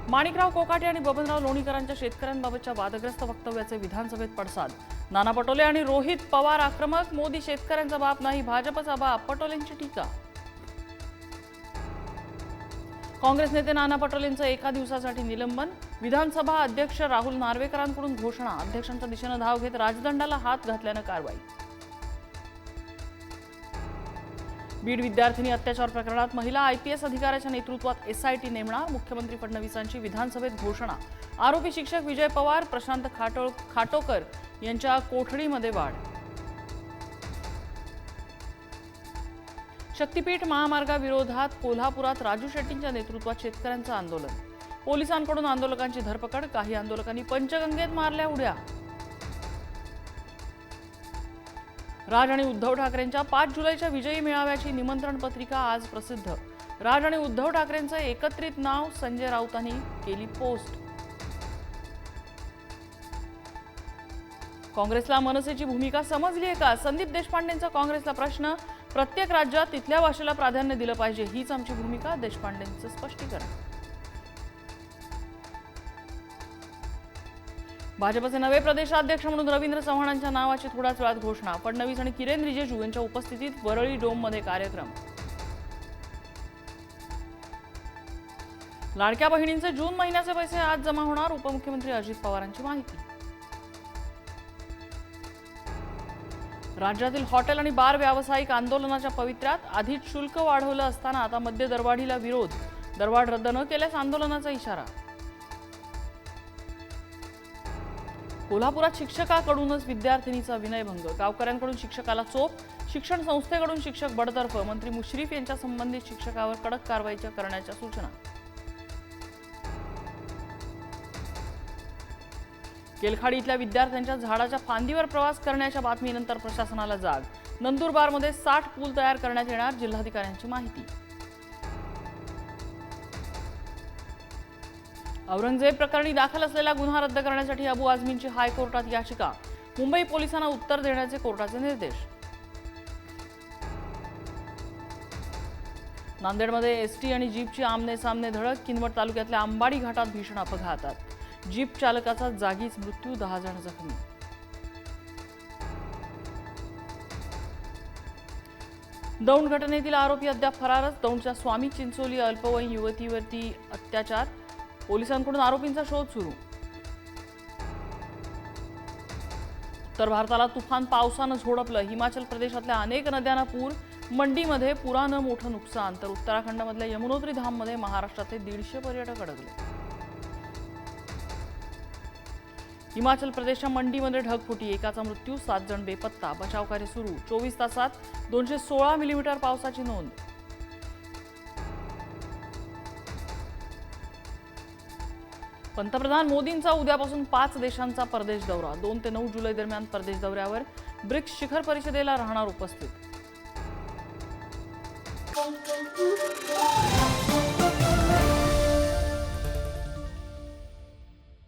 माणिकराव कोकाटे आणि बबनराव लोणीकरांच्या शेतकऱ्यांबाबतच्या वादग्रस्त वक्तव्याचे विधानसभेत पडसाद। नाना पटोले आणि रोहित पवार आक्रमक। मोदी शेतकऱ्यांचा बाप नाही, भाजपचा बाप, पटोलेंची टीका। काँग्रेस नेते नाना पटोलेंचं एका दिवसासाठी निलंबन। विधानसभा अध्यक्ष राहुल नार्वेकरांकडून घोषणा। अध्यक्षांच्या दिशेने धाव घेत राजदंडाला हात घातल्यानं कारवाई। बीड विद्यार्थिनी अत्याचार प्रकरणात महिला आयपीएस अधिकाऱ्याच्या नेतृत्वात एसआयटी नेमणार। मुख्यमंत्री फडणवीसांची विधानसभेत घोषणा। आरोपी शिक्षक विजय पवार, प्रशांत खाटोकर यांच्या कोठडीमध्ये वाढ। शक्तीपीठ महामार्गाविरोधात कोल्हापुरात राजू शेट्टींच्या नेतृत्वात शेतकऱ्यांचं आंदोलन। पोलिसांकडून आंदोलकांची धरपकड। काही आंदोलकांनी पंचगंगेत मारल्या उड्या। राज आणि उद्धव ठाकरेंच्या 5 जुलैच्या विजयी मेळाव्याची निमंत्रण पत्रिका आज प्रसिद्ध। राज आणि उद्धव ठाकरेंचं एकत्रित नाव संजय राऊतांनी केली पोस्ट। काँग्रेसला मनसेची भूमिका समजली आहे का? संदीप देशपांडेंचा काँग्रेसला प्रश्न। प्रत्येक राज्यात तिथल्या भाषेला प्राधान्य दिलं पाहिजे, हीच आमची भूमिका, देशपांडेंचं स्पष्टीकरण। भाजपचे नवे प्रदेशाध्यक्ष म्हणून रवींद्र चव्हाणांच्या नावाची थोड्याच वेळात घोषणा। फडणवीस आणि किरेन रिजिजू यांच्या उपस्थितीत वरळी डोममध्ये कार्यक्रम। लाडक्या बहिणींचे जून महिन्याचे पैसे आज जमा होणार। उपमुख्यमंत्री अजित पवारांची माहिती। राज्यातील हॉटेल आणि बार व्यावसायिक आंदोलनाच्या पवित्र्यात। आधीच शुल्क वाढवलं असताना आता मद्य दरवाढीला विरोध। दरवाढ रद्द न केल्यास आंदोलनाचा इशारा। कोल्हापुरात शिक्षकाकडूनच विद्यार्थिनीचा विनयभंग। गावकऱ्यांकडून शिक्षकाला चोप। शिक्षण संस्थेकडून शिक्षक बडतर्फ। मंत्री मुश्रीफ यांच्या संबंधित शिक्षकावर कडक कारवाई करण्याच्या सूचना। केलखाडी इथल्या विद्यार्थ्यांच्या झाडाच्या फांदीवर प्रवास करण्याच्या बातमीनंतर प्रशासनाला जाग। नंदुरबारमध्ये 60 पूल तयार करण्यात येणार, जिल्हाधिकाऱ्यांची माहिती। औरंगजेब प्रकरणी दाखल असलेला गुन्हा रद्द करण्यासाठी अबू आझमींची हायकोर्टात याचिका। मुंबई पोलिसांना उत्तर देण्याचे कोर्टाचे निर्देश। नांदेडमध्ये एसटी आणि जीपची आमने सामने धडक। किनवट तालुक्यातल्या अंबाडी घाटात भीषण अपघातात। जीप चालकाचा जागीच मृत्यू, 10 जण जखमी। दौंड घटनेतील आरोपी अद्याप फरारच। दौंडच्या स्वामी चिंचोली अल्पवयीन युवतीवरती अत्याचार। पोलिसांकडून आरोपींचा शोध सुरू। उत्तर भारताला तुफान पावसानं झोडपलं। हिमाचल प्रदेशातल्या अनेक नद्यांना पूर। मंडीमध्ये पुरानं मोठं नुकसान, तर उत्तराखंडमधल्या यमुनोत्री धाममध्ये महाराष्ट्रातले 150 पर्यटक अडकले। हिमाचल प्रदेशच्या मंडीमध्ये ढगफुटी, एकाचा मृत्यू, 7 जण बेपत्ता। बचावकार्य सुरू। 24 तासात 216 मिलीमीटर पावसाची नोंद। पंतप्रधान मोदींचा उद्यापासून 5 देशांचा परदेश दौरा। 2 ते 9 जुलै दरम्यान परदेश दौऱ्यावर। ब्रिक्स शिखर परिषदेला राहणार उपस्थित।